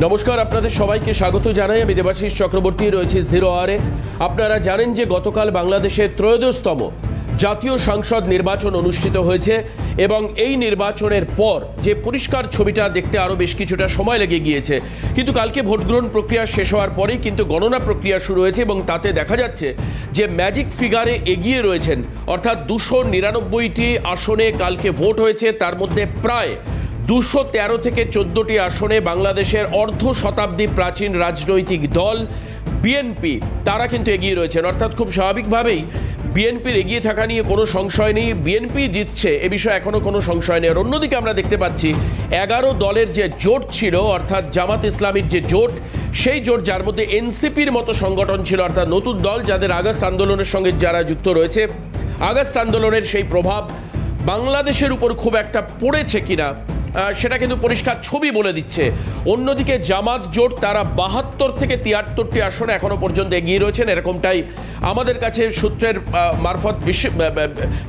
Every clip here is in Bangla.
নমস্কার, আপনাদের সবাইকে স্বাগত জানাই। আমি দেবাশিস চক্রবর্তী, রয়েছি জিরো আওয়ারে। আপনারা জানেন যে গতকাল বাংলাদেশের ত্রয়োদশতম জাতীয় সংসদ নির্বাচন অনুষ্ঠিত হয়েছে এবং এই নির্বাচনের পর যে পরিষ্কার ছবিটা দেখতে আরও বেশ কিছুটা সময় লেগে গিয়েছে, কিন্তু কালকে ভোটগ্রহণ প্রক্রিয়া শেষ হওয়ার পরেই কিন্তু গণনা প্রক্রিয়া শুরু হয়েছে এবং তাতে দেখা যাচ্ছে যে ম্যাজিক ফিগারে এগিয়ে রয়েছেন, অর্থাৎ 299টি আসনে কালকে ভোট হয়েছে। তার মধ্যে প্রায় 213 থেকে 14টি আসনে বাংলাদেশের অর্ধ শতাব্দী প্রাচীন রাজনৈতিক দল বিএনপি তারা কিন্তু এগিয়ে রয়েছেন। অর্থাৎ খুব স্বাভাবিকভাবেই বিএনপির এগিয়ে থাকা নিয়ে কোনো সংশয় নেই, বিএনপি জিতছে এ বিষয়ে এখনও কোনো সংশয় নেই। আর অন্যদিকে আমরা দেখতে পাচ্ছি 11 দলের যে জোট ছিল, অর্থাৎ জামাত ইসলামীর যে জোট, সেই জোট যার মধ্যে এনসিপির মতো সংগঠন ছিল, অর্থাৎ নতুন দল যাদের আগস্ট আন্দোলনের সঙ্গে যারা যুক্ত রয়েছে, আগস্ট আন্দোলনের সেই প্রভাব বাংলাদেশের উপর খুব একটা পড়েছে কিনা সেটা কিন্তু পরিষ্কার ছবি বলে দিচ্ছে। অন্যদিকে জামাত জোট তারা 72 থেকে 73টি আসনে এখনো পর্যন্ত এগিয়ে রয়েছেন, এরকমটাই আমাদের কাছে সূত্রের মারফত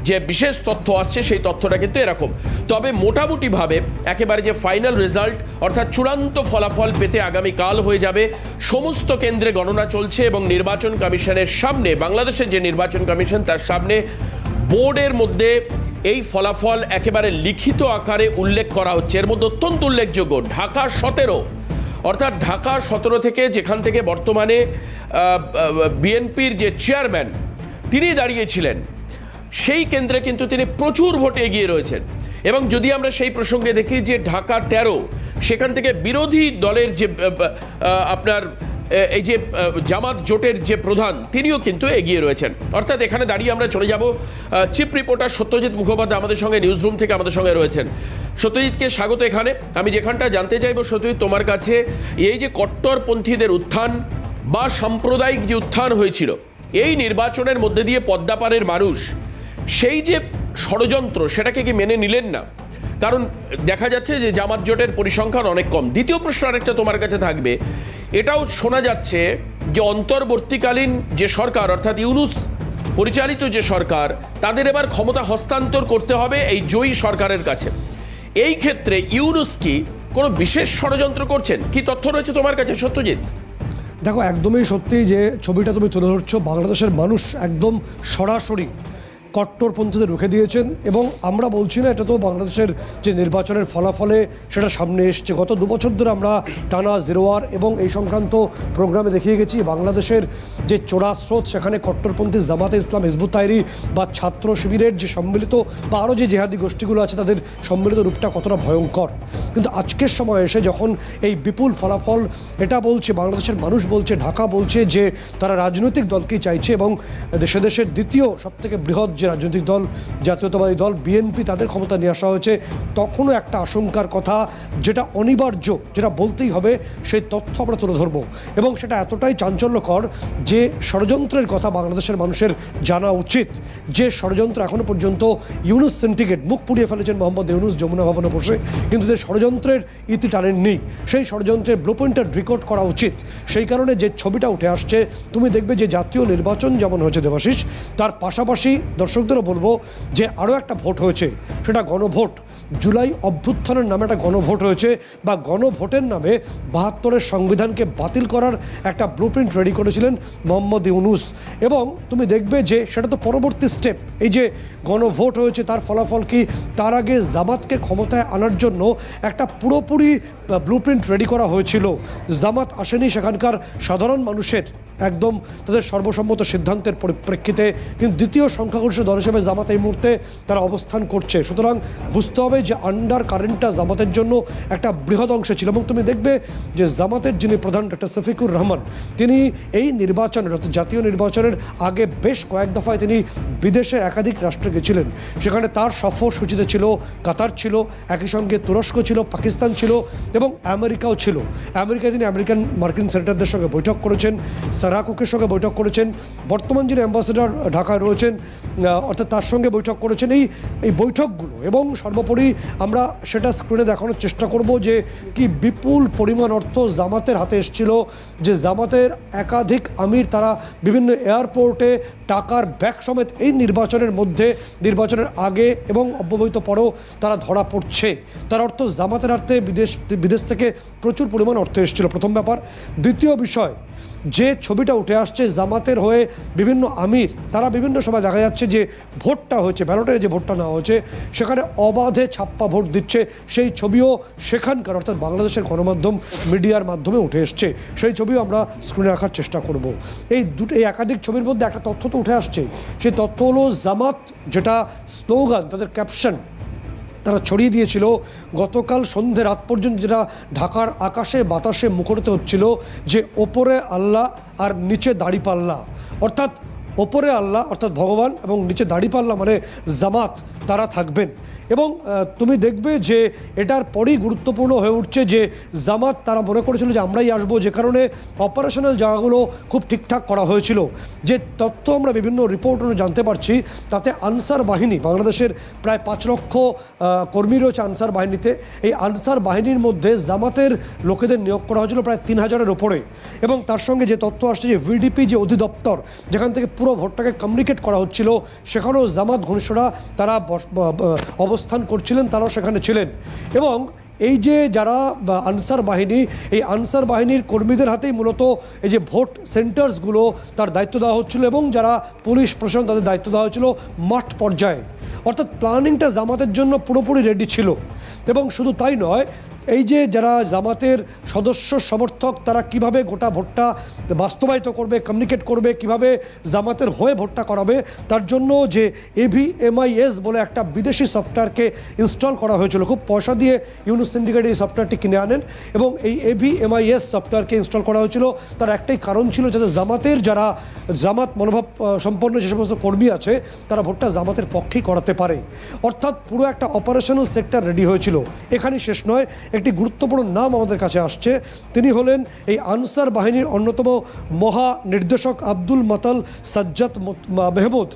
যে বিশেষ তথ্য আসছে সেই তথ্যটা কিন্তু এরকম। তবে মোটামুটিভাবে একেবারে যে ফাইনাল রেজাল্ট অর্থাৎ চূড়ান্ত ফলাফল পেতে আগামীকাল হয়ে যাবে। সমস্ত কেন্দ্রে গণনা চলছে এবং নির্বাচন কমিশনের সামনে, বাংলাদেশের যে নির্বাচন কমিশন তার সামনে বোর্ডের মধ্যে এই ফলাফল একেবারে লিখিত আকারে উল্লেখ করা হচ্ছে। এর মধ্যে অত্যন্ত উল্লেখযোগ্য ঢাকা 17, অর্থাৎ ঢাকা 17 থেকে যেখান থেকে বর্তমানে বিএনপির যে চেয়ারম্যান তিনি দাঁড়িয়েছিলেন, সেই কেন্দ্রে কিন্তু তিনি প্রচুর ভোটে এগিয়ে রয়েছেন। এবং যদি আমরা সেই প্রসঙ্গে দেখি যে ঢাকা 13, সেখান থেকে বিরোধী দলের যে আপনার এই যে জামাত জোটের যে প্রধান তিনিও কিন্তু এগিয়ে রয়েছেন। অর্থাৎ এখানে দাঁড়িয়ে আমরা চলে যাব চিফ রিপোর্টার সত্যজিৎ মুখোপাধ্যায় আমাদের সঙ্গে নিউজ রুম থেকে আমাদের সঙ্গে রয়েছেন। সত্যজিৎকে স্বাগত এখানে। আমি যেখানটা জানতে চাইবো সত্যজিৎ তোমার কাছে, এই যে কট্টরপন্থীদের উত্থান বা সাম্প্রদায়িক যে উত্থান হয়েছিল এই নির্বাচনের মধ্যে দিয়ে পদ্মাপাড়ের মানুষ সেই যে ষড়যন্ত্র সেটাকে কি মেনে নিলেন না? কারণ দেখা যাচ্ছে যে জামাত জোটের পরিসংখ্যান অনেক কম। দ্বিতীয় প্রশ্ন আরেকটা তোমার কাছে থাকবে, এটাও শোনা যাচ্ছে যে অন্তর্বর্তীকালীন যে সরকার অর্থাৎ ইউনূস পরিচালিত যে সরকার, তাদের এবার ক্ষমতা হস্তান্তর করতে হবে এই জয়ী সরকারের কাছে। এই ক্ষেত্রে ইউনূস কি কোনো বিশেষ ষড়যন্ত্র করছেন? কি তথ্য রয়েছে তোমার কাছে সত্যজিৎ? দেখো, একদমই সত্যি যে ছবিটা তুমি তুলে ধরছো, বাংলাদেশের মানুষ একদম সরাসরি কট্টরপন্থীদের রুখে দিয়েছেন। এবং আমরা বলছি না, এটা তো বাংলাদেশের যে নির্বাচনের ফলাফলে সেটা সামনে এসছে। গত 2 বছর ধরে আমরা টানা জিরো আওয়ার এবং এই সংক্রান্ত প্রোগ্রামে দেখিয়ে গেছি বাংলাদেশের যে চোরা স্রোত, সেখানে কট্টরপন্থী জামাতে ইসলাম, হিজবুত তাহরির বা ছাত্র শিবিরের যে সম্মিলিত বা আরও যে জেহাদি গোষ্ঠীগুলো আছে তাদের সম্মিলিত রূপটা কতটা ভয়ঙ্কর। কিন্তু আজকের সময় এসে যখন এই বিপুল ফলাফল এটা বলছে, বাংলাদেশের মানুষ বলছে, ঢাকা বলছে যে তারা রাজনৈতিক দলকেই চাইছে এবং দেশের দ্বিতীয় সবথেকে বৃহৎ যে রাজনৈতিক দল জাতীয়তাবাদী দল বিএনপি তাদের ক্ষমতা নিয়ে আসা হয়েছে, তখনও একটা আশঙ্কার কথা যেটা অনিবার্য, যেটা বলতেই হবে, সেই তথ্য আমরা তুলে ধরবো। এবং সেটা এতটাই চাঞ্চল্যকর যে ষড়যন্ত্রের কথা বাংলাদেশের মানুষের জানা উচিত। যে ষড়যন্ত্র এখনো পর্যন্ত ইউনূস সিন্ডিকেট মুখ পুড়িয়ে ফেলেছেন মোহাম্মদ ইউনূস যমুনা ভবনে বসে, কিন্তু যে ষড়যন্ত্রের ইতি টানেননি, সেই ষড়যন্ত্রের ব্লুপ্রিন্টটা রেকর্ড করা উচিত। সেই কারণে যে ছবিটা উঠে আসছে, তুমি দেখবে যে জাতীয় নির্বাচন যেমন হয়েছে দেবাশিস, তার পাশাপাশি দর্শকদেরও বলবো যে আরও একটা ভোট হয়েছে, সেটা গণভোট। জুলাই অভ্যুত্থানের নামে একটা গণভোট হয়েছে, বা গণভোটের নামে 72-এর সংবিধানকে বাতিল করার একটা ব্লুপ্রিন্ট রেডি করেছিলেন মোহাম্মদ ইউনূস। এবং তুমি দেখবে যে সেটা তো পরবর্তী স্টেপ। এই যে গণভোট হয়েছে তার ফলাফল কি, তার আগে জামাতকে ক্ষমতায় আনার জন্য একটা পুরোপুরি ব্লুপ্রিন্ট রেডি করা হয়েছিল। জামাত আসেনি সেখানকার সাধারণ মানুষের একদম তাদের সর্বসম্মত সিদ্ধান্তের পরিপ্রেক্ষিতে, কিন্তু দ্বিতীয় সংখ্যাগরিষ্ঠ দল হিসেবে জামাত এই মুহূর্তে তারা অবস্থান করছে। সুতরাং বুঝতে হবে যে আন্ডার কারেন্টটা জামাতের জন্য একটা বৃহৎ অংশে ছিল। এবং তুমি দেখবে যে জামাতের যিনি প্রধান ডক্টর শফিকুর রহমান, তিনি এই নির্বাচনের অর্থাৎ জাতীয় নির্বাচনের আগে বেশ কয়েক দফায় তিনি বিদেশে একাধিক রাষ্ট্রে গেছিলেন। সেখানে তার সফর সূচিতে ছিল কাতার ছিল, একই সঙ্গে তুরস্ক ছিল, পাকিস্তান ছিল এবং আমেরিকাও ছিল। আমেরিকায় তিনি মার্কিন সেনেটরদের সঙ্গে বৈঠক করেছেন, সারাকুকের সঙ্গে বৈঠক করেছেন, বর্তমান যিনি অ্যাম্বাসেডর ঢাকায় রয়েছেন অর্থাৎ তার সঙ্গে বৈঠক করেছেন। এই বৈঠকগুলো এবং সর্বোপরি আমরা সেটা স্ক্রিনে দেখানোর চেষ্টা করব যে কি বিপুল পরিমাণ অর্থ জামাতের হাতে এসেছিল, যে জামাতের একাধিক আমির তারা বিভিন্ন এয়ারপোর্টে টাকার ব্যাগ সমেত এই নির্বাচনের মধ্যে, নির্বাচনের আগে এবং অব্যবহিত পরেও তারা ধরা পড়ছে। তার অর্থ জামাতের হাতে বিদেশ থেকে প্রচুর পরিমাণ অর্থ এসেছিল, প্রথম ব্যাপার। দ্বিতীয় বিষয়, যে ছবিটা উঠে আসছে জামাতের হয়ে বিভিন্ন আমির, তারা বিভিন্ন সময় দেখা যাচ্ছে যে ভোটটা হয়েছে, ব্যালটে যে ভোটটা নেওয়া হয়েছে সেখানে অবাধে ছাপ্পা ভোট দিচ্ছে, সেই ছবিও সেখানকার অর্থাৎ বাংলাদেশের গণমাধ্যম মিডিয়ার মাধ্যমে উঠে এসছে। সেই ছবিও আমরা স্ক্রিনে রাখার চেষ্টা করব। এই একাধিক ছবির মধ্যে একটা তথ্য তো উঠে আসছে, সেই তথ্য হলো জামাত যেটা স্লোগান, তাদের ক্যাপশন তারা ছড়িয়ে দিয়েছিল গতকাল সন্ধে রাত পর্যন্ত, যেটা ঢাকার আকাশে বাতাসে মুখরিত হচ্ছিল, যে ওপরে আল্লাহ আর নিচে দাড়িপাল্লা, অর্থাৎ ওপরে আল্লাহ অর্থাৎ ভগবান এবং নিচে দাড়িপাল্লা মানে জামাত, তারা থাকবেন। এবং তুমি দেখবে যে এটার পরেই গুরুত্বপূর্ণ হয়ে উঠছে যে জামাত তারা মনে করেছিল যে আমরাই আসবো, যে কারণে অপারেশনাল জায়গাগুলো খুব ঠিকঠাক করা হয়েছিল। যে তথ্য আমরা বিভিন্ন রিপোর্ট জানতে পারছি, তাতে আনসার বাহিনী, বাংলাদেশের প্রায় 5 লক্ষ কর্মী রয়েছে আনসার বাহিনীতে, এই আনসার বাহিনীর মধ্যে জামাতের লোকেদের নিয়োগ করা হয়েছিল প্রায় 3000-এর ওপরে। এবং তার সঙ্গে যে তথ্য আসছে যে ভিডিপি যে অধিদপ্তর, যেখান থেকে পুরো ভোটটাকে কমিউনিকেট করা হচ্ছিল, সেখানেও জামাত ঘনিষ্ঠরা তারা অবস্থান করছিলেন, তারাও সেখানে ছিলেন। এবং এই যে যারা আনসার বাহিনী, এই আনসার বাহিনীর কর্মীদের হাতেই মূলত এই যে ভোট সেন্টার্সগুলো তার দায়িত্ব দেওয়া হচ্ছিল, এবং যারা পুলিশ প্রশাসন তাদের দায়িত্ব দেওয়া হয়েছিল মাঠ পর্যায়ে। অর্থাৎ প্ল্যানিংটা জামাতের জন্য পুরোপুরি রেডি ছিল। এবং শুধু তাই নয়, এই যে যারা জামাতের সদস্য সমর্থক, তারা কিভাবে গোটা ভোটটা বাস্তবায়িত করবে, কমিউনিকেট করবে, কিভাবে জামাতের হয়ে ভোটটা করাবে, তার জন্য যে AVMIS বলে একটা বিদেশি সফটওয়্যারকে ইনস্টল করা হয়েছিল। খুব পয়সা দিয়ে ইউনুস সিন্ডিকেট এই সফটওয়্যারটি কিনে আনেন, এবং এই AVMIS সফটওয়্যারকে ইনস্টল করা হয়েছিল তার একটাই কারণ ছিল, যাতে জামাতের যারা জামাত মনোভাব সম্পন্ন যে সমস্ত কর্মী আছে, তারা ভোটটা জামাতের পক্ষেই করাতে পারে। অর্থাৎ পুরো একটা অপারেশনাল সেক্টর রেডি হয়েছিল। এখানেই শেষ নয়, একটি গুরুত্বপূর্ণ নাম আমাদের কাছে আসছে। তিনি হলেন এই আনসার বাহিনীর অন্যতম মহা নির্দেশক আব্দুল মাতাল সাজ্জাদ মেহমুদ,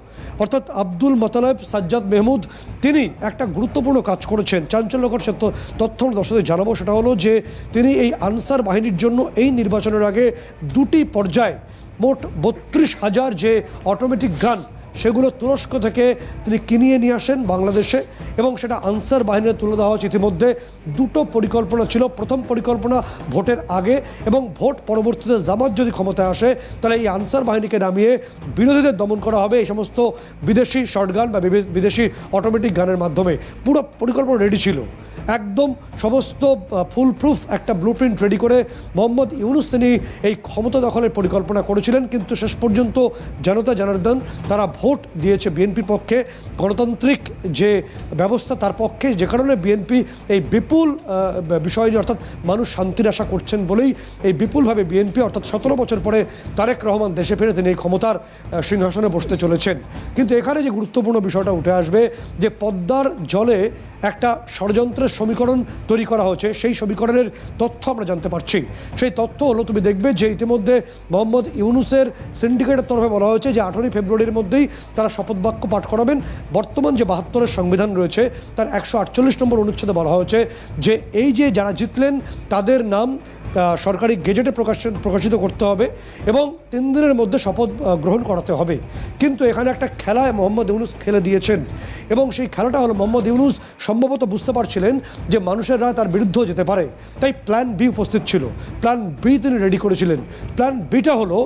অর্থাৎ আব্দুল মাতালেব সাজ্জাদ মেহমুদ। তিনি একটা গুরুত্বপূর্ণ কাজ করেছেন, চাঞ্চল্যকর সে তথ্য আমরা দর্শকদের জানাবো। সেটা হলো যে তিনি এই আনসার বাহিনীর জন্য এই নির্বাচনের আগে 2টি পর্যায়ে মোট 32,000 যে অটোমেটিক গান, সেগুলো তুরস্ক থেকে তিনি কিনিয়ে নিয়ে আসেন বাংলাদেশে, এবং সেটা আনসার বাহিনীর তুলে দেওয়া হচ্ছে। ইতিমধ্যে 2টো পরিকল্পনা ছিল। প্রথম পরিকল্পনা ভোটের আগে, এবং ভোট পরবর্তীতে জামাত যদি ক্ষমতায় আসে তাহলে এই আনসার বাহিনীকে নামিয়ে বিরোধীদের দমন করা হবে এই সমস্ত বিদেশি শর্টগান বা বিদেশি অটোমেটিক গানের মাধ্যমে। পুরো পরিকল্পনা রেডি ছিল, একদম সমস্ত ফুল প্রুফ একটা ব্লুপ্রিন্ট রেডি করে মোহাম্মদ ইউনুস তিনি এই ক্ষমতা দখলের পরিকল্পনা করেছিলেন। কিন্তু শেষ পর্যন্ত জনতা জনার্দন তারা ভোট দিয়েছে বিএনপির পক্ষে, গণতান্ত্রিক যে ব্যবস্থা তার পক্ষে, যে কারণে বিএনপি এই বিপুল বিষয় নিয়ে, অর্থাৎ মানুষ শান্তির আশা করছেন বলেই এই বিপুলভাবে বিএনপি, অর্থাৎ 17 বছর পরে তারেক রহমান দেশে ফিরে তিনি এই ক্ষমতার সিংহাসনে বসতে চলেছেন। কিন্তু এখানে যে গুরুত্বপূর্ণ বিষয়টা উঠে আসবে, যে পদ্মার জলে একটা ষড়যন্ত্রের সমীকরণ তৈরি করা হয়েছে, সেই সমীকরণের তথ্য আমরা জানতে পারছি। সেই তথ্য হলো, তুমি দেখবে যে ইতিমধ্যে মোহাম্মদ ইউনুসের সিন্ডিকেটের তরফে বলা হয়েছে যে 18 ফেব্রুয়ারির মধ্যেই তারা শপথ বাক্য পাঠ করাবেন। বর্তমান যে 72-এর সংবিধান রয়েছে তার 148 নম্বর অনুচ্ছেদে বলা হয়েছে যে এই যে যারা জিতলেন তাদের নাম সরকারি গেজেটে প্রকাশিত করতে হবে এবং 3 দিনের মধ্যে শপথ গ্রহণ করাতে হবে। কিন্তু এখানে একটা খেলায় মোহাম্মদ ইউনুস খেলে দিয়েছেন, এবং সেই খেলাটা হলো মোহাম্মদ ইউনুস সম্ভবত বুঝতে পারছিলেন যে মানুষের রায় তার বিরুদ্ধেও যেতে পারে, তাই প্ল্যান বি উপস্থিত ছিল। প্ল্যান বি তিনি রেডি করেছিলেন। প্ল্যান বিটা হলো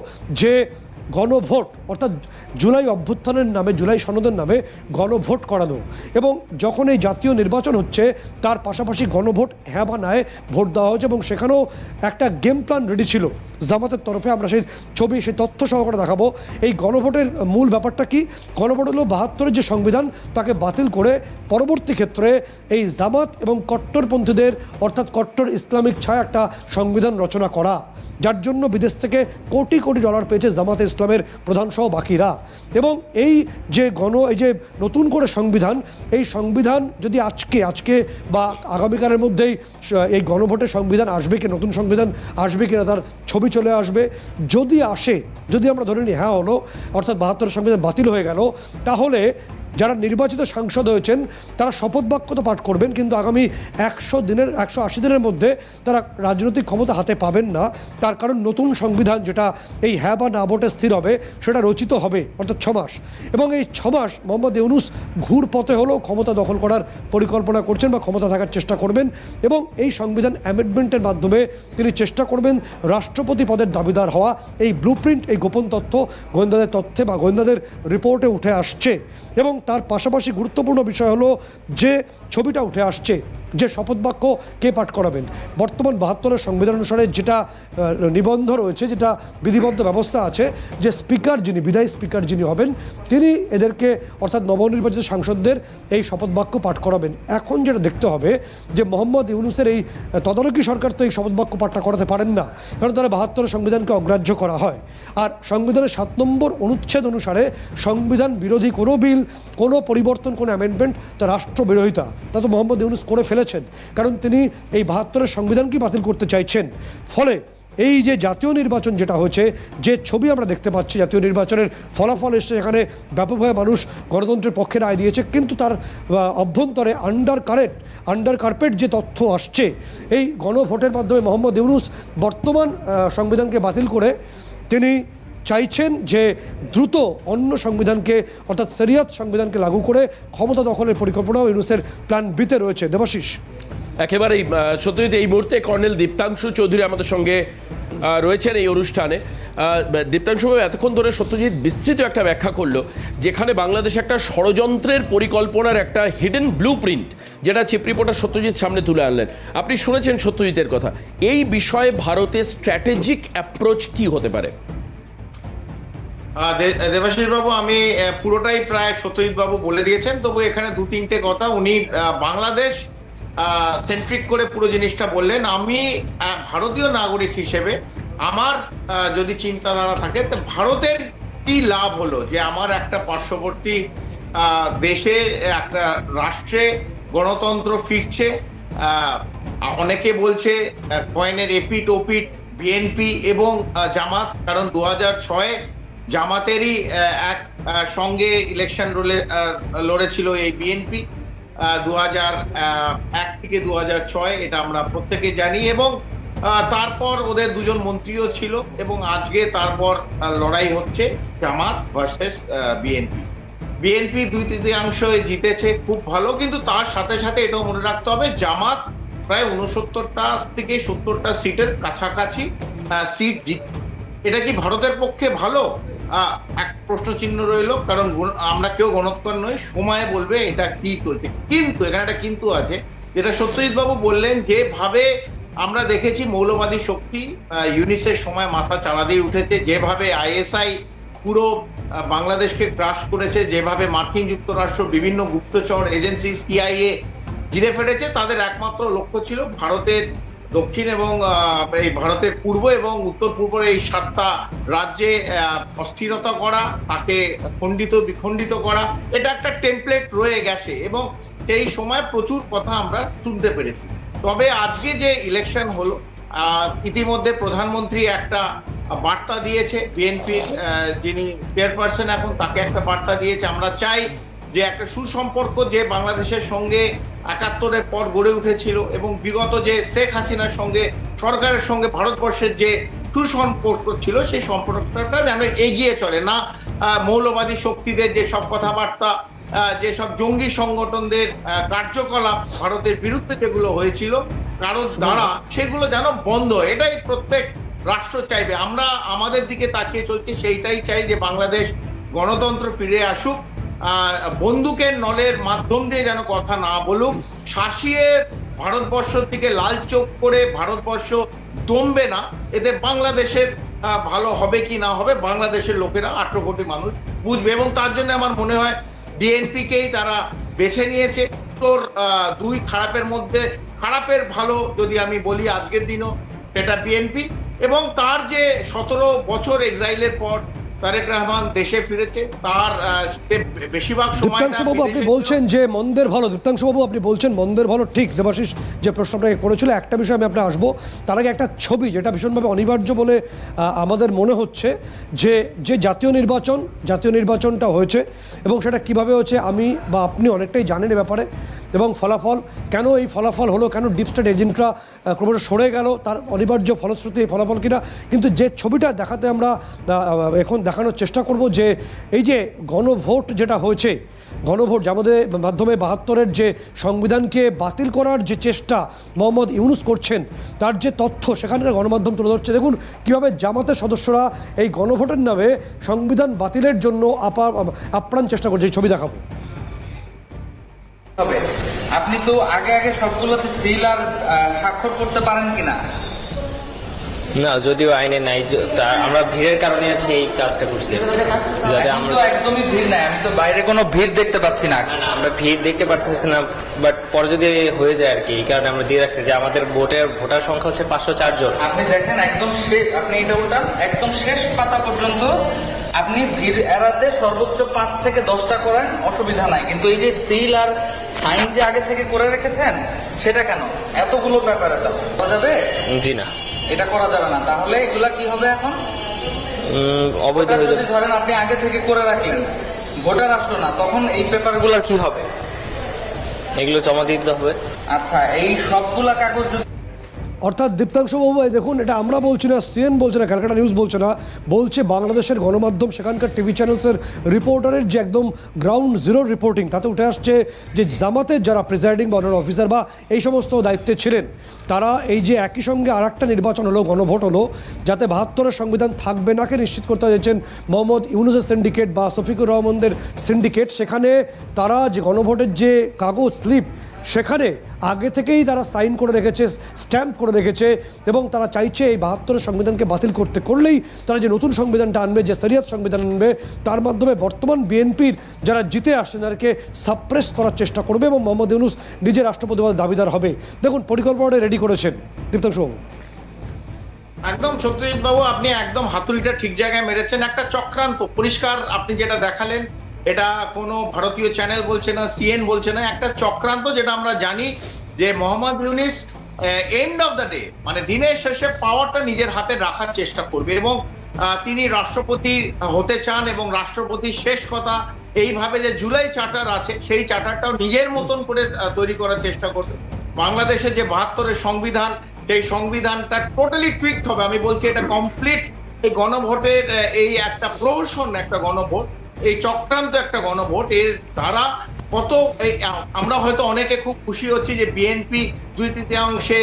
যে গণভোট, অর্থাৎ জুলাই অভ্যুত্থানের নামে, জুলাই সনদের নামে গণভোট করানো, এবং যখন এই জাতীয় নির্বাচন হচ্ছে তার পাশাপাশি গণভোট হ্যাঁ বা নায় ভোট দেওয়া হয়েছে, এবং সেখানেও একটা গেম প্ল্যান রেডি ছিল জামাতের তরফে। আমরা সেই ছবি, সেই তথ্য সহকারে দেখাবো। এই গণভোটের মূল ব্যাপারটা কি? গণভোট হলো 72-এর যে সংবিধান তাকে বাতিল করে পরবর্তী ক্ষেত্রে এই জামাত এবং কট্টরপন্থীদের, অর্থাৎ কট্টর ইসলামিক ছায়া একটা সংবিধান রচনা করা, যার জন্য বিদেশ থেকে কোটি কোটি ডলার পেয়েছে জামাতে ইসলামের প্রধান সহ বাকিরা। এবং এই যে এই যে নতুন করে সংবিধান, এই সংবিধান যদি আজকে বা আগামীকালের মধ্যেই এই গণভোটের সংবিধান আসবে কি, নতুন সংবিধান আসবে কিনা তার ছবি চলে আসবে। যদি আসে, যদি আমরা ধরে নিই হ্যাঁ হলো, অর্থাৎ 72-এর সংবিধান বাতিল হয়ে গেল, তাহলে যারা নির্বাচিত সাংসদ হয়েছেন তারা শপথ বাক্য তো পাঠ করবেন, কিন্তু আগামী 180 দিনের মধ্যে তারা রাজনৈতিক ক্ষমতা হাতে পাবেন না। তার কারণ নতুন সংবিধান যেটা এই হ্যাঁ বা না ভোটে স্থির হবে সেটা রচিত হবে, অর্থাৎ 6 মাস। এবং এই 6 মাস মোহাম্মদ ইউনূস ঘুর পথে হলেও ক্ষমতা দখল করার পরিকল্পনা করছেন বা ক্ষমতা থাকার চেষ্টা করবেন, এবং এই সংবিধান অ্যামেন্ডমেন্টের মাধ্যমে তিনি চেষ্টা করবেন রাষ্ট্রপতি পদের দাবিদার হওয়া। এই ব্লুপ্রিন্ট, এই গোপন তথ্য গোয়েন্দাদের তথ্যে বা গোয়েন্দাদের রিপোর্টে উঠে আসছে। এবং তার পাশাপাশি গুরুত্বপূর্ণ বিষয় হলো যে ছবিটা উঠে আসছে যে শপথ বাক্য কে পাঠ করাবেন। বর্তমান 72-এর সংবিধান অনুসারে যেটা নিবন্ধ রয়েছে, যেটা বিধিবদ্ধ ব্যবস্থা আছে, যে স্পিকার যিনি, বিদায়ী স্পিকার যিনি হবেন, তিনি এদেরকে অর্থাৎ নবনির্বাচিত সাংসদদের এই শপথ বাক্য পাঠ করাবেন। এখন যেটা দেখতে হবে যে মোহাম্মদ ইউনূসের এই তদারকি সরকার তো এই শপথ বাক্য পাঠটা করাতে পারেন না, কারণ তারা 72-এর সংবিধানকে অগ্রাহ্য করা হয়। আর সংবিধানের 7 নম্বর অনুচ্ছেদ অনুসারে সংবিধান বিরোধী কোনো বিল, কোনো পরিবর্তন, কোনো অ্যামেন্ডমেন্ট তা রাষ্ট্রবিরোধিতা। তা তো মোহাম্মদ ইউনূস করে ফেলেছেন, কারণ তিনি এই 72-এর সংবিধানকেই বাতিল করতে চাইছেন। ফলে এই যে জাতীয় নির্বাচন যেটা হয়েছে, যে ছবি আমরা দেখতে পাচ্ছি, জাতীয় নির্বাচনের ফলাফল এসছে, এখানে ব্যাপকভাবে মানুষ গণতন্ত্রের পক্ষে রায় দিয়েছে, কিন্তু তার অভ্যন্তরে আন্ডার কার্পেট যে তথ্য আসছে, এই গণভোটের মাধ্যমে মোহাম্মদ ইউনূস বর্তমান সংবিধানকে বাতিল করে তিনি চাইছেন যে দ্রুত অন্য সংবিধানকে অর্থাৎ শরিয়ত সংবিধানকে লাগু করে ক্ষমতা দখলের পরিকল্পনাও ইউনূসের প্ল্যান বিতে রয়েছে। দেবাশিস, একেবারেই সত্যজিৎ, এই মুহূর্তে কর্নেল দীপ্তাংশু চৌধুরী আমাদের সঙ্গে রয়েছেন এই অনুষ্ঠানে। দীপ্তাংশু এতক্ষণ ধরে সত্যজিৎ বিস্তৃত একটা ব্যাখ্যা করলো, যেখানে বাংলাদেশে একটা ষড়যন্ত্রের পরিকল্পনার একটা হিডেন ব্লুপ্রিন্ট, যেটা চিফ রিপোর্টার সত্যজিৎ সামনে তুলে আনলেন। আপনি শুনেছেন সত্যজিতের কথা, এই বিষয়ে ভারতের স্ট্র্যাটেজিক অ্যাপ্রোচ কি হতে পারে? দেবাশিস বাবু, আমি পুরোটাই প্রায় সত্যজিৎ বাবু বলে দিয়েছেন, তবু এখানে 2-3টে কথা উনি বাংলাদেশ সেন্ট্রিক করে পুরো জিনিসটা বললেন। আমি ভারতীয় নাগরিক হিসেবে আমার যদি চিন্তাধারা থাকে, তো ভারতের কি লাভ হলো যে আমার একটা পার্শ্ববর্তী দেশে, একটা রাষ্ট্রে গণতন্ত্র ফিরছে। অনেকে বলছে কয়েনের এপিট ওপিট বিএনপি এবং জামাত, কারণ 2006-এ জামাতেরই এক সঙ্গে ইলেকশন লড়েছিল এই বিএনপি 2001 থেকে 2006, এটা আমরা প্রত্যেকে জানি। এবং তারপর ওদের 2জন মন্ত্রীও ছিল, এবং আজকে তারপর লড়াই হচ্ছে জামাত ভার্সেস বিএনপি 2/3 জিতেছে, খুব ভালো। কিন্তু তার সাথে সাথে এটাও মনে রাখতে হবে, জামাত প্রায় 69টা থেকে 70টা সিটের কাছাকাছি সিট জিতছে। এটা কি ভারতের পক্ষে ভালো? এক প্রশ্ন চিহ্ন রইল, কারণ আমরা কেউ গণৎকর নই, সময় বলবে এটা কি চলছে। কিন্তু এখানে একটা কিন্তু আছে, যেটা সত্যজিৎ বাবু বললেন, যেভাবে আমরা দেখেছি মৌলবাদী শক্তি ইউনিসের সময় মাথা চাড়া দিয়ে উঠেছে, যেভাবে আইএসআই পুরো বাংলাদেশকে ক্রাশ করেছে, যেভাবে মার্কিন যুক্তরাষ্ট্র বিভিন্ন গুপ্তচর এজেন্সি সিআইএ ঘিরে ফেলেছে, তাদের একমাত্র লক্ষ্য ছিল ভারতের দক্ষিণ এবং এই ভারতের পূর্ব এবং উত্তর পূর্বের এই 7টা রাজ্যে অস্থিরতা করা, তাকে বিখণ্ডিত করা। এটা একটা টেমপ্লেট রয়ে গেছে এবং সেই সময় প্রচুর কথা আমরা শুনতে পেরেছি। তবে আজকে যে ইলেকশন হলো, ইতিমধ্যে প্রধানমন্ত্রী একটা বার্তা দিয়েছে, বিএনপির যিনি চেয়ারপারসন এখন, তাকে একটা বার্তা দিয়েছে। আমরা চাই যে একটা সুসম্পর্ক যে বাংলাদেশের সঙ্গে 71-এর পর গড়ে উঠেছিল, এবং বিগত যে শেখ হাসিনার সঙ্গে সরকারের সঙ্গে ভারতবর্ষের যে সুসম্পর্ক ছিল, সেই সম্পর্কটা যেন এগিয়ে চলে না। মৌলবাদী শক্তিদের যে সব কথাবার্তা, যেসব জঙ্গি সংগঠনদের কার্যকলাপ ভারতের বিরুদ্ধে যেগুলো হয়েছিল কারোর দ্বারা, সেগুলো যেন বন্ধ হয়। এটাই প্রত্যেক রাষ্ট্র চাইবে। আমরা আমাদের দিকে তাকিয়ে চলছি, সেইটাই চাই যে বাংলাদেশ গণতন্ত্র ফিরে আসুক, বন্দুকের নলের মাধ্যম দিয়ে যেন কথা না বলুক, শাসিয়ে ভারতবর্ষ থেকে লাল চোখ করে ভারতবর্ষ দমবে না। এতে বাংলাদেশের ভালো হবে কি না হবে বাংলাদেশের লোকেরা, 18 কোটি মানুষ বুঝবে। এবং তার জন্য আমার মনে হয় বিএনপিকেই তারা বেছে নিয়েছে। তোর 2 খারাপের মধ্যে খারাপের ভালো যদি আমি বলি আজকের দিনও, সেটা বিএনপি। এবং তার যে 17 বছর এক্সাইলের পর তারেক রহমান দেশে ফিরেছে, তার বেশিরভাগ সময় দীপ্তাংশুবাবু আপনি বলছেন যে মন্দের ভালো, দীপ্তাংশুবাবু আপনি বলছেন মন্দের ভালো, ঠিক। দেবাশিস যে প্রশ্ন আপনাকে করেছিল, একটা বিষয় আমি আপনার আসবো, তার আগে একটা ছবি যেটা ভীষণভাবে অনিবার্য বলে আমাদের মনে হচ্ছে, যে যে জাতীয় নির্বাচনটা হয়েছে এবং সেটা কিভাবে হয়েছে আমি বা আপনি অনেকটাই জানেন এ ব্যাপারে, এবং ফলাফল কেন এই ফলাফল হলো, কেন ডিপ স্টেট এজেন্টরা ক্রমশ সরে গেল, তার অনিবার্য ফলশ্রুতি এই ফলাফল কিনা। কিন্তু যে ছবিটা দেখাতে আমরা এখন দেখানোর চেষ্টা করব, যে এই যে গণভোট যেটা হয়েছে, গণভোট যাদের মাধ্যমে ৭২-এর যে সংবিধানকে বাতিল করার যে চেষ্টা মোহাম্মদ ইউনূস করছেন, তার যে তথ্য সেখানকার গণমাধ্যম তুলে ধরছে। দেখুন কীভাবে জামাতের সদস্যরা এই গণভোটের নামে সংবিধান বাতিলের জন্য আপ্রাণ চেষ্টা করছে। এই ছবি দেখাবো। আপনি তো আগে আগে সবগুলোতে সিল আর স্বাক্ষর করতে পারেন কিনা? না, যদিও আইনে নাই, আমরা ভিড়ের কারণে আছে এই কাজটা করছি, যাতে আমরা একদমই ভিড় নাই, আমি তো বাইরে কোনো ভিড় দেখতে পাচ্ছি না। আমরা ভিড় দেখতে পাচ্ছি না, বাট পরে যদি হয়ে যায় আর কি, এই কারণে আমরা দিয়ে রাখছি যে আমাদের ভোটার সংখ্যা হচ্ছে 504 জন। আপনি দেখেন একদম শেষ, আপনি এটা উল্টান, একদম শেষ পাতা পর্যন্ত আপনি ভিড় এড়াতে সর্বোচ্চ 5 থেকে 10টা করেন, অসুবিধা নাই। কিন্তু এই যে সিল আর সাইন যে আগে থেকে করে রেখেছেন, সেটা কেন এতগুলো ব্যাপারে করা যাবে? জি না, এটা করা যাবে না। তাহলে এগুলা কি হবে এখন? অবৈধ হয়ে যদি ধরেন আপনি আগে থেকে করে রাখলেন, ভোটার আসলো না, তখন এই পেপারগুলা কি হবে? এগুলো জমা দিতে হবে। আচ্ছা, এই সবগুলা কাগজ যদি অর্থাৎ দীপ্তাংশুবাবু দেখুন, এটা আমরা বলছি না, সিএন বলছে না, ক্যালকাটা নিউজ বলছে না, বলছে বাংলাদেশের গণমাধ্যম, সেখানকার টিভি চ্যানেলসের রিপোর্টারের যে একদম গ্রাউন্ড জিরো রিপোর্টিং, তাতে উঠে আসছে যে জামাতের যারা প্রিজাইডিং বা অনার অফিসার বা এই সমস্ত দায়িত্বে ছিলেন, তারা এই যে একই সঙ্গে আর একটা নির্বাচন হলো, গণভোট হলো, যাতে ৭২-এর সংবিধান থাকবে নাকে নিশ্চিত করতে চাইছেন মোহাম্মদ ইউনূসের সিন্ডিকেট বা শফিকুর রহমানদের সিন্ডিকেট। সেখানে তারা যে গণভোটের যে কাগজ স্লিপ, সেখানে আগে থেকেই তারা সাইন করে রেখেছে, স্ট্যাম্প করে রেখেছে, এবং তারা চাইছে এই ৭২-এর সংবিধানকে বাতিল করলেই তারা যে নতুন সংবিধানটা আনবে, যে শরিয়ত সংবিধান আনবে, তার মাধ্যমে বর্তমান বিএনপির যারা জিতে আসছেন তাদেরকে সাপ্রেস করার চেষ্টা করবে এবং মোহাম্মদ ইউনূস নিজে রাষ্ট্রপতি পদের দাবিদার হবে। দেখুন পরিকল্পনাটা রেডি করেছেন দীপ্তাংশুবাবু। একদম সত্যজিৎ বাবু, আপনি একদম হাতুড়িটা ঠিক জায়গায় মেরেছেন। একটা চক্রান্ত পরিষ্কার, আপনি যেটা দেখালেন, এটা কোনো ভারতীয় চ্যানেল বলছে না, সিএন বলছে না, একটা চক্রান্ত, যেটা আমরা জানি যে Mohammad Yunus end of the day, মানে দিনের শেষে পাওয়ারটা নিজের হাতে রাখার চেষ্টা করবে, এবং তিনি রাষ্ট্রপতি হতে চান, এবং রাষ্ট্রপতির শেষ কথা এইভাবে যে জুলাই চার্টার আছে, সেই চার্টারটাও নিজের মতন করে তৈরি করার চেষ্টা করবে। বাংলাদেশের যে ৭২-এর সংবিধান, সেই সংবিধানটা টোটালি টুইকড হবে। আমি বলছি এটা কমপ্লিট এই গণভোটের এই একটা প্রহসন, একটা গণভোট, এই চক্রান্ত একটা গণভোট, এর দ্বারা কত আমরা হয়তো অনেকে খুব খুশি হচ্ছি যে বিএনপি 2/3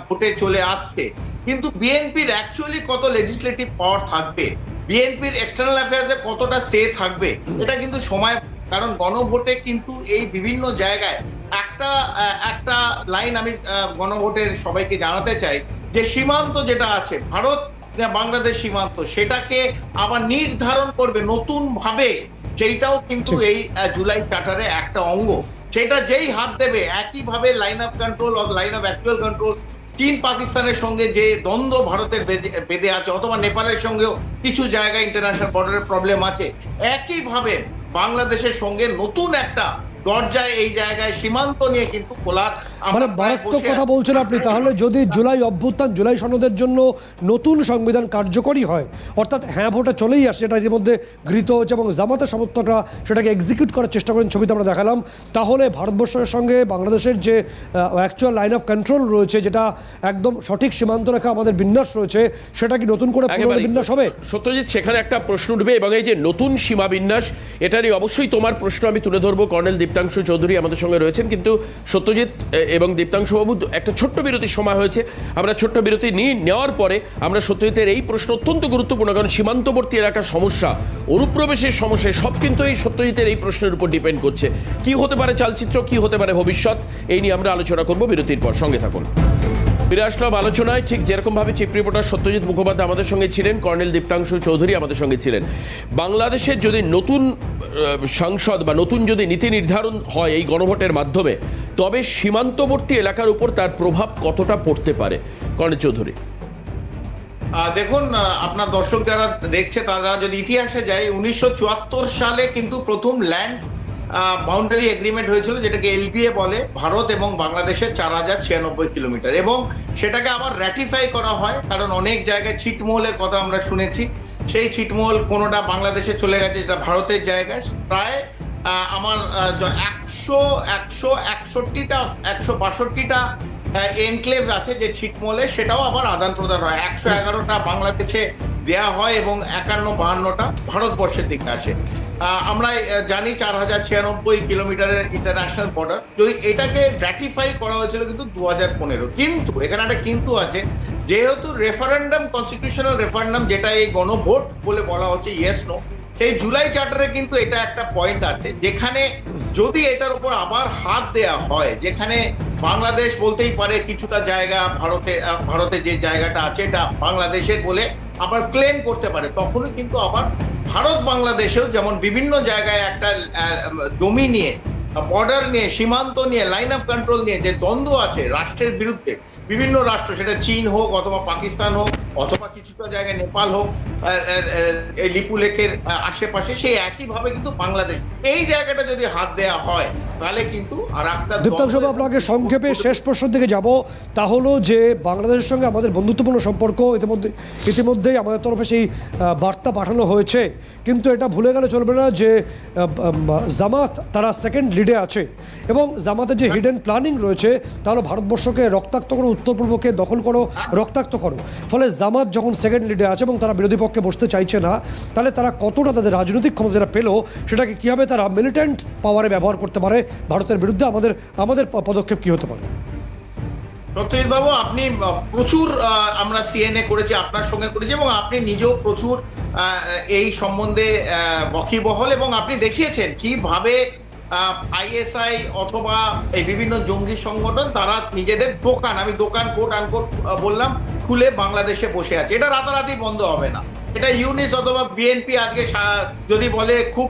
ভোটে চলে আসছে, কিন্তু বিএনপির অ্যাকচুয়ালি কত লেজিসলেটিভ পাওয়ার থাকবে, বিএনপির এক্সটার্নাল অ্যাফেয়ার্সে কতটা সে থাকবে, এটা কিন্তু সময়। কারণ গণভোটে কিন্তু এই বিভিন্ন জায়গায় একটা লাইন আমি গণভোটের সবাইকে জানাতে চাই, যে সীমান্ত যেটা আছে ভারত বাংলাদেশ সীমান্ত, সেটাকে আবার নির্ধারণ করবে নতুন ভাবে, সেইটাও কিন্তু এই জুলাই চার্টারে একটা অঙ্গ। সেটা যেই হাত দেবে, একইভাবে line of control, line of actual control, চীন পাকিস্তানের সঙ্গে যে দ্বন্দ্ব ভারতের বেঁধে আছে, অথবা নেপালের সঙ্গেও কিছু জায়গায় ইন্টারন্যাশনাল বর্ডারের প্রবলেম আছে, একইভাবে বাংলাদেশের সঙ্গে নতুন একটা দরজায় এই জায়গায় সীমান্ত নিয়ে কিন্তু খোলার, মানে মারাত্মক কথা বলছেন আপনি। তাহলে যদি জুলাই অভ্যুত্থান, জুলাই সনদের জন্য নতুন সংবিধান কার্যকরী হয়, অর্থাৎ হ্যাঁ ভোটে চলেই আসে, এটা ইতিমধ্যে গৃহীত হচ্ছে এবং জামাতের সমর্থকরা সেটাকে এক্সিকিউট করার চেষ্টা করেন, ছবিতে আমরা দেখালাম, তাহলে ভারতবর্ষের সঙ্গে বাংলাদেশের যে অ্যাকচুয়াল লাইন অফ কন্ট্রোল রয়েছে, যেটা একদম সঠিক সীমান্ত রেখা আমাদের বিন্যাস রয়েছে, সেটা কি নতুন করে বিন্যাস হবে? সত্যজিৎ, সেখানে একটা প্রশ্ন উঠবে, এবং এই যে নতুন সীমা বিন্যাস, এটারই অবশ্যই তোমার প্রশ্ন আমি তুলে ধরবো। কর্নেল দীপ্তাংশু চৌধুরী আমাদের সঙ্গে রয়েছেন, কিন্তু সত্যজিৎ এবং দীপ্তাংশুবাবু, একটা ছোট্ট বিরতির সময় হয়েছে, আমরা ছোট্ট বিরতি নেওয়ার পরে আমরা সত্যজিতের এই প্রশ্ন অত্যন্ত গুরুত্বপূর্ণ, কারণ সীমান্তবর্তী এলাকার সমস্যা, অনুপ্রবেশের সমস্যা, সব কিন্তু এই সত্যজিতের এই প্রশ্নের উপর ডিপেন্ড করছে। কি হতে পারে চালচিত্র, কি হতে পারে ভবিষ্যৎ, এই নিয়ে আমরা আলোচনা করব বিরতির পর। সঙ্গে থাকুন। ফিরে আসলাম আলোচনায়। ঠিক যেরকমভাবে চিফ রিপোর্টার সত্যজিৎ মুখোপাধ্যায় আমাদের সঙ্গে ছিলেন, কর্নেল দীপ্তাংশু চৌধুরী আমাদের সঙ্গে ছিলেন। বাংলাদেশের যদি নতুন সংসদ বা নতুন যদি নীতি নির্ধারণ হয় এই গণভোটের মাধ্যমে, তবে সীমান্তবর্তী এলাকার উপর তার প্রভাব কতটা পড়তে পারে, কর্নেল চৌধুরী? দেখুন, আপনার দর্শক যারা দেখছে তারা যদি ইতিহাসে যায়, 1974 সালে কিন্তু প্রথম ল্যান্ড বাউন্ডারি এগ্রিমেন্ট হয়েছিল, যেটাকে এলপিএ বলে, ভারত এবং বাংলাদেশের 4096 কিলোমিটার, এবং সেটাকে আবার র্যাটিফাই করা হয়, কারণ অনেক জায়গায় ছিটমহলের কথা আমরা শুনেছি। সেই ছিটমহল কোনোটা বাংলাদেশে চলে গেছে, যেটা ভারতের জায়গায়। প্রায় আমার 162টা এনক্লেভ আছে যে ছিটমহলে, সেটাও আবার আদান প্রদান হয়। 111টা বাংলাদেশে দেয়া হয় এবং 51-52টা ভারতবর্ষের দিকে আসে। আমরা জানি 4096 কিলোমিটারের ইন্টারন্যাশনাল বর্ডার। যদি এটাকে র্যাটিফাই করা হয়েছিল কিন্তু 2015, কিন্তু এখানে একটা কিন্তু আছে, যেহেতু রেফারেন্ডাম, কনস্টিটিউশনাল রেফারেন্ডাম, যেটা এই গণভোট বলে বলা হচ্ছে, ইয়েস নো, সেই জুলাই চার্টারে কিন্তু এটা একটা পয়েন্ট আছে, যেখানে যদি এটার উপর আবার হাত দেয়া হয়, যেখানে বাংলাদেশ বলতেই পারে কিছুটা জায়গা ভারতে যে জায়গাটা আছে এটা বাংলাদেশের বলে আবার ক্লেম করতে পারে, তখনই কিন্তু আবার ভারত বাংলাদেশেও যেমন বিভিন্ন জায়গায় একটা জমি নিয়ে, বর্ডার নিয়ে, সীমান্ত নিয়ে, লাইন অফ কন্ট্রোল নিয়ে যে দ্বন্দ্ব আছে রাষ্ট্রের বিরুদ্ধে, বিভিন্ন রাষ্ট্র, সেটা চীন হোক অথবা পাকিস্তান হোক অথবা কিছুটা জায়গায় নেপাল হোক, এই লিপু লেকের আশেপাশে, সেই একইভাবে কিন্তু বাংলাদেশ, এই জায়গাটা যদি হাত দেয়া হয় তাহলে কিন্তু আর একটা। দীপ্তাংশু, আপনাকে সংক্ষেপে শেষ প্রশ্ন দিকে যাব, তা হলো যে বাংলাদেশের সঙ্গে আমাদের বন্ধুত্বপূর্ণ সম্পর্ক ইতিমধ্যেই আমাদের তরফে সেই বার্তা পাঠানো হয়েছে, কিন্তু এটা ভুলে গেলে চলবে না যে জামাত তারা সেকেন্ড লিডে আছে, এবং জামাতের যে হিডেন প্ল্যানিং রয়েছে, তাহলে ভারতবর্ষকে রক্তাক্ত করো, উত্তর পূর্বকে দখল করো, রক্তাক্ত করো। ফলে জামাত যখন সেকেন্ড লিডে আছে এবং তারা বিরোধী পক্ষে বসতে চাইছে না, তাহলে তারা কতটা তাদের রাজনৈতিক ক্ষমতা যেটা পেলো, সেটাকে কীভাবে তারা মিলিটেন্ট পাওয়ারে ব্যবহার করতে পারে ভারতের বিরুদ্ধে, আমাদের পদক্ষেপ কি হতে পারে? সত্যজিৎ বাবু, আপনি প্রচুর, আমরা সিএনএ করেছি, আপনার সঙ্গে করেছি, এবং আপনি নিজেও প্রচুর এই সম্বন্ধে ওয়াকিবহাল, এবং আপনি দেখিয়েছেন কিভাবে আইএসআই অথবা এই বিভিন্ন জঙ্গি সংগঠন তারা নিজেদের দোকান, আমি দোকান কোট আনকোট বললাম, খুলে বাংলাদেশে বসে আছে। এটা রাতারাতি বন্ধ হবে না। এটা ইউনিস অথবা বিএনপি আজকে যদি বলে খুব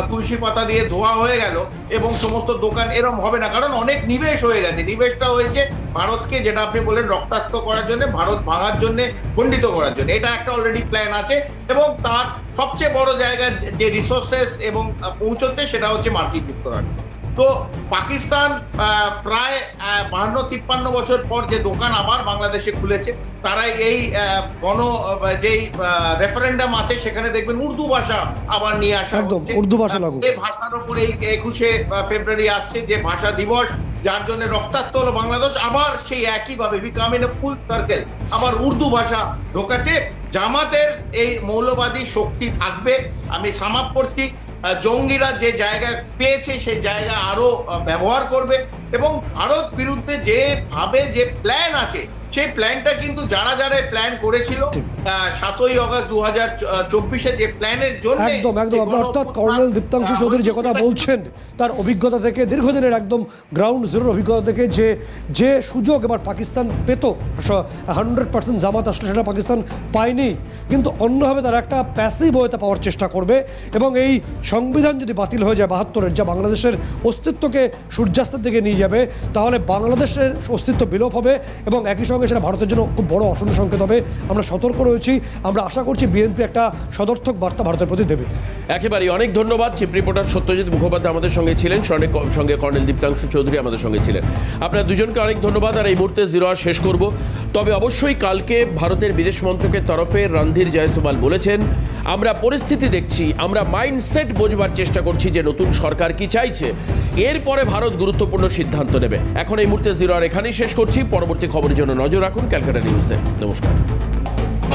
তুলসী পাতা দিয়ে ধোয়া হয়ে গেল এবং সমস্ত দোকান, এরকম হবে না, কারণ অনেক নিবেশ হয়ে গেছে। নিবেশটা হয়েছে ভারতকে, যেটা আপনি বললেন, রক্তাক্ত করার জন্য, ভারত ভাঙার জন্য, খণ্ডিত করার জন্য। এটা একটা অলরেডি প্ল্যান আছে, এবং তার সবচেয়ে বড় জায়গা যে রিসোর্সেস এবং পৌঁছতে, সেটা হচ্ছে মার্কিন যুক্তরাষ্ট্র। তো পাকিস্তান প্রায় 52-53 বছর পর যে দোকান আবার বাংলাদেশে খুলেছে, তারা এই যেই রেফারেন্ডাম আছে সেখানে দেখবেন উর্দু ভাষা আবার নিয়ে আসা, একদম উর্দু ভাষা লাগু, এই ভাষার উপরে 21শে ফেব্রুয়ারি আসছে যে ভাষা দিবস, যার জন্য রক্তাক্ত হলো বাংলাদেশ, আবার সেই একইভাবে become in a full circle আবার উর্দু ভাষা ঢোকাচ্ছে। জামাতের এই মৌলবাদী শক্তি থাকবে। আমি সামাপ করছি, জঙ্গিরা যে জায়গা পেয়েছে সেই জায়গা আরো ব্যবহার করবে, এবং ভারত বিরুদ্ধে যেভাবে যে প্ল্যান আছে, সেই প্ল্যানটা কিন্তু যারা প্ল্যান করেছিল 7ই আগস্ট 2024 যে প্ল্যানের জন্য, একদম অর্থাৎ কর্নেল দীপ্তাংশু চৌধুরী যে কথা বলছেন তার অভিজ্ঞতা থেকে, দীর্ঘদিনের একদম গ্রাউন্ড জিরোর অভিজ্ঞতা থেকে, যে সুযোগ এবার পাকিস্তান পেত 100% জামাত আসলে, সেটা পাকিস্তান পায়নি, কিন্তু অন্যভাবে তারা একটা প্যাসিভ ওয়েতে পাওয়ার চেষ্টা করবে, এবং এই সংবিধান যদি বাতিল হয়ে যায় 72-এর, যা বাংলাদেশের অস্তিত্বকে সূর্যাস্তের দিকে নিয়ে যাবে, তাহলে বাংলাদেশের অস্তিত্ব বিলোপ হবে, এবং একই সঙ্গে সেটা ভারতের জন্য খুব বড় অশনি সংকেত হবে। আমরা সতর্ক রয়েছি, আমরা আশা করছি বিএনপি একটা সদর্থক বার্তা ভারতের প্রতি দেবে। একেবারেই অনেক ধন্যবাদ। চিফ রিপোর্টার সত্যজিৎ মুখোপাধ্যায় আমাদের সঙ্গে ছিলেন, সঙ্গে কর্নেল দীপ্তাংশু চৌধুরী আমাদের সঙ্গে ছিলেন। আপনার দুজনকে অনেক ধন্যবাদ। আর এই মুহূর্তে জিরো আওয়ার শেষ করব, তবে অবশ্যই কালকে ভারতের বিদেশ মন্ত্রকের তরফে রণধীর জয়সওয়াল বলেছেন, আমরা পরিস্থিতি দেখছি, আমরা মাইন্ডসেট বোঝবার চেষ্টা করছি যে নতুন সরকার কি চাইছে, এরপরে ভারত গুরুত্বপূর্ণ সিদ্ধান্ত নেবে। এখন এই মুহূর্তে জিরো আওয়ার এখানেই শেষ করছি। পরবর্তী খবরের জন্য নজর রাখুন ক্যালকাটা নিউজে। নমস্কার।